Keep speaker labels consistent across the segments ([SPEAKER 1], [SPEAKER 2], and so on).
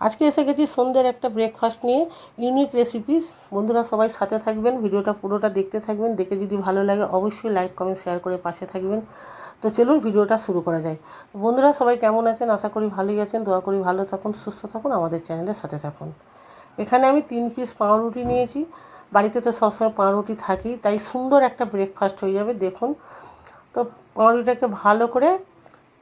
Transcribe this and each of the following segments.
[SPEAKER 1] আজকে এসে গেছি সন্ধ্যের একটা ব্রেকফাস্ট নিয়ে, ইউনিক রেসিপিস। বন্ধুরা সবাই সাথে থাকবেন, ভিডিওটা পুরোটা দেখতে থাকবেন। দেখে যদি ভালো লাগে অবশ্যই লাইক কমেন্ট শেয়ার করে পাশে থাকবেন। তো চলুন ভিডিওটা শুরু করা যায়। বন্ধুরা সবাই কেমন আছেন? আশা করি ভালোই আছেন। দোয়া করি ভালো থাকুন, সুস্থ থাকুন, আমাদের চ্যানেলের সাথে থাকুন। এখানে আমি 3 পিস পাউরুটি নিয়েছি। বাড়িতে তো সবসময় পাউরুটি থাকি, তাই সুন্দর একটা ব্রেকফাস্ট হয়ে যাবে। দেখুন, তো পাউরুটিটাকে ভালো করে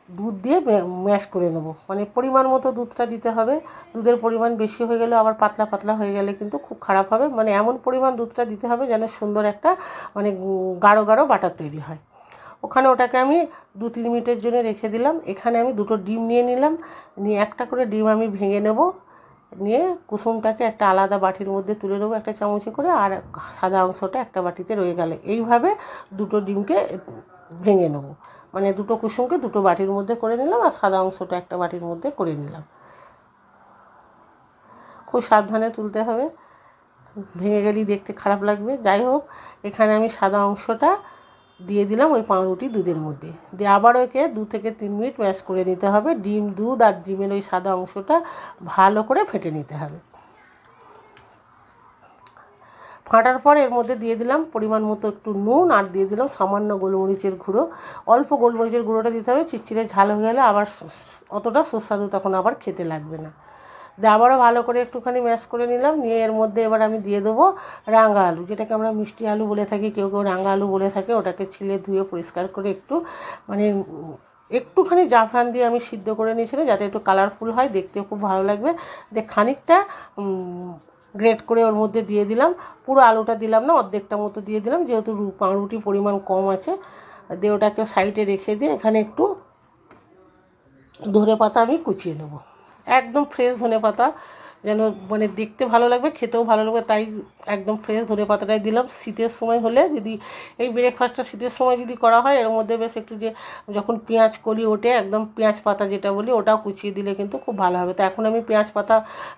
[SPEAKER 1] দুধ দিয়ে ম্যাশ করে নেব। মানে পরিমাণ মতো দুধটা দিতে হবে। দুধের পরিমাণ বেশি হয়ে গেলে আবার পাতলা পাতলা হয়ে গেলে কিন্তু খুব খারাপ হবে। মানে এমন পরিমাণ দুধটা দিতে হবে যেন সুন্দর একটা মানে গাঢ় গাঢ় বাটার তৈরি হয়। ওখানে ওটাকে আমি 2-3 মিনিটের জন্য রেখে দিলাম। এখানে আমি 2টো ডিম নিয়ে নিলাম। নিয়ে একটা করে ডিম আমি ভেঙে নেব। নিয়ে কুসুমটাকে একটা আলাদা বাটির মধ্যে তুলে নেবো একটা চামচে করে, আর সাদা অংশটা একটা বাটিতে রয়ে গেলে এইভাবে 2টো ডিমকে ভেঙে নেব। মানে 2টো কুসুমকে 2টো বাটির মধ্যে করে নিলাম, আর সাদা অংশটা একটা বাটির মধ্যে করে নিলাম। খুব সাবধানে তুলতে হবে, ভেঙে গেলেই দেখতে খারাপ লাগবে। যাই হোক, এখানে আমি সাদা অংশটা দিয়ে দিলাম ওই পাউরুটি দুধের মধ্যে। দিয়ে আবার ওকে 2 থেকে 3 মিনিট ম্যাশ করে নিতে হবে। ডিম, দুধ আর ডিমের ওই সাদা অংশটা ভালো করে ফেটে নিতে হবে। ফাটার পর এর মধ্যে দিয়ে দিলাম পরিমাণ মতো একটু নুন, আর দিয়ে দিলাম সামান্য গোলমরিচের গুঁড়ো। অল্প গোলমরিচের গুঁড়োটা দিতে হবে, চিটচিটে ঝাল হয়ে গেলে আবার অতটা সুস্বাদু তখন আবার খেতে লাগবে না। দিয়ে আবারও ভালো করে একটুখানি ম্যাশ করে নিলাম। নিয়ে এর মধ্যে এবার আমি দিয়ে দেবো রাঙা আলু, যেটাকে আমরা মিষ্টি আলু বলে থাকি, কেউ কেউ রাঙা আলু বলে থাকে। ওটাকে ছিলে ধুয়ে পরিষ্কার করে একটু মানে একটুখানি জাফরান দিয়ে আমি সিদ্ধ করে নিয়েছিলাম, যাতে একটু কালারফুল হয়, দেখতে খুব ভালো লাগবে। দিয়ে খানিকটা গ্রেট করে ওর মধ্যে দিয়ে দিলাম। পুরো আলুটা দিলাম না, অর্ধেকটা মতো দিয়ে দিলাম, যেহেতু পাউরুটির পরিমাণ কম আছে। দিয়ে ওটাকে সাইডে রেখে দিয়ে এখানে একটু ধনেপাতা আমি কুচিয়ে নেব। একদম ফ্রেশ ধনেপাতা, যেন মানে দেখতে ভালো লাগবে, খেতেও ভালো লাগবে, তাই একদম ফ্রেশ ধনেপাতাটাই দিলাম। শীতের সময় হলে যদি এই ব্রেকফাস্টটা শীতের সময় যদি করা হয়, এর মধ্যে বেশ একটু যে যখন পেঁয়াজ কলি ওঠে, একদম পেঁয়াজ পাতা যেটা বলি, ওটাও কুচিয়ে দিলে কিন্তু খুব ভালো হবে। তো এখন আমি পেঁয়াজ পাতা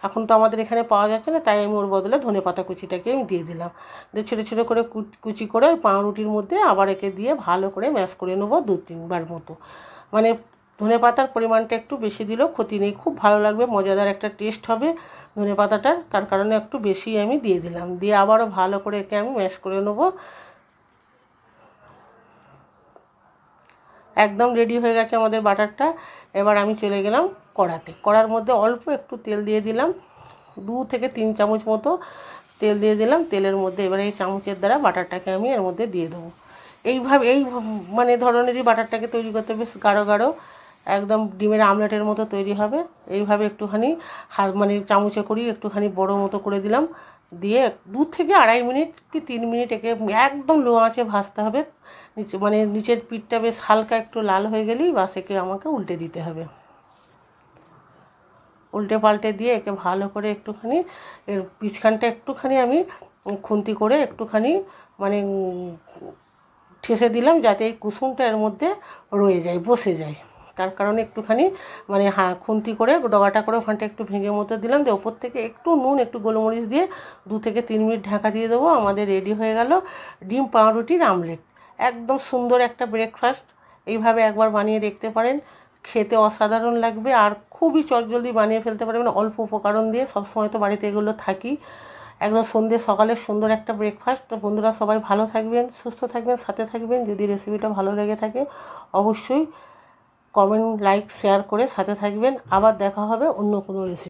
[SPEAKER 1] এখন তো আমাদের এখানে পাওয়া যাচ্ছে না, তাই আমি ওর বদলে ধনেপাতা কুচিটাকে আমি দিয়ে দিলাম। দিয়ে ছোটো ছোটো করে কুচি করে ওই পাউরুটির মধ্যে আবার একে দিয়ে ভালো করে ম্যাশ করে নেবো 2-3 বার মতো। মানে ধনেপাতার পরিমাণটা একটু বেশি দিলেও ক্ষতি নেই, খুব ভালো লাগবে, মজাদার একটা টেস্ট হবে ধনেপাতাটার, তার কারণে একটু বেশি আমি দিয়ে দিলাম। দিয়ে আবারও ভালো করে একে আমি ম্যাশ করে নেব। একদম রেডি হয়ে গেছে আমাদের বাটারটা। এবার আমি চলে গেলাম কড়াতে। কড়ার মধ্যে অল্প একটু তেল দিয়ে দিলাম, 2 থেকে 3 চামচ মতো তেল দিয়ে দিলাম। তেলের মধ্যে এবার এই চামচের দ্বারা বাটারটাকে আমি এর মধ্যে দিয়ে দেবো। এইভাবে এই মানে ধরনেরই বাটারটাকে তৈরি করতে, বেশ গাঢ় গাঢ়, একদম ডিমের আমলেটের মতো তৈরি হবে। এইভাবে একটুখানি মানে চামচে করি একটুখানি বড় মতো করে দিলাম। দিয়ে 2 থেকে 2.5 মিনিট কি 3 মিনিট একে একদম লো আঁচে ভাজতে হবে। নিচে মানে নিচের পিঠটা বেশ হালকা একটু লাল হয়ে গেলেই বাস একে আমাকে উল্টে দিতে হবে। উল্টে পাল্টে দিয়ে একে ভালো করে একটুখানি এর পিছখানটা একটুখানি আমি খুন্তি করে একটুখানি মানে ঠেসে দিলাম, যাতে এই কুসুমটা এর মধ্যে রয়ে যায়, বসে যায়। তার কারণে একটুখানি মানে খুন্তি করে ডগাটা করে ওখানটা একটু ভেঙে মতো দিলাম। দিয়ে ওপর থেকে একটু নুন একটু গোলমরিচ দিয়ে 2 থেকে 3 মিনিট ঢাকা দিয়ে দেবো। আমাদের রেডি হয়ে গেল ডিম পাউরুটির আমলেট। একদম সুন্দর একটা ব্রেকফাস্ট। এইভাবে একবার বানিয়ে দেখতে পারেন, খেতে অসাধারণ লাগবে, আর খুবই চটজলদি বানিয়ে ফেলতে পারবেন অল্প উপকরণ দিয়ে। সবসময় তো বাড়িতে এগুলো থাকি। একদম সন্ধ্যে সকালের সুন্দর একটা ব্রেকফাস্ট। তো বন্ধুরা সবাই ভালো থাকবেন, সুস্থ থাকবেন, সাথে থাকবেন। যদি রেসিপিটা ভালো লেগে থাকে অবশ্যই কমেন্ট, লাইক, শেয়ার করে সাথে থাকবেন। আবার দেখা হবে অন্য কোনো রেসিপি।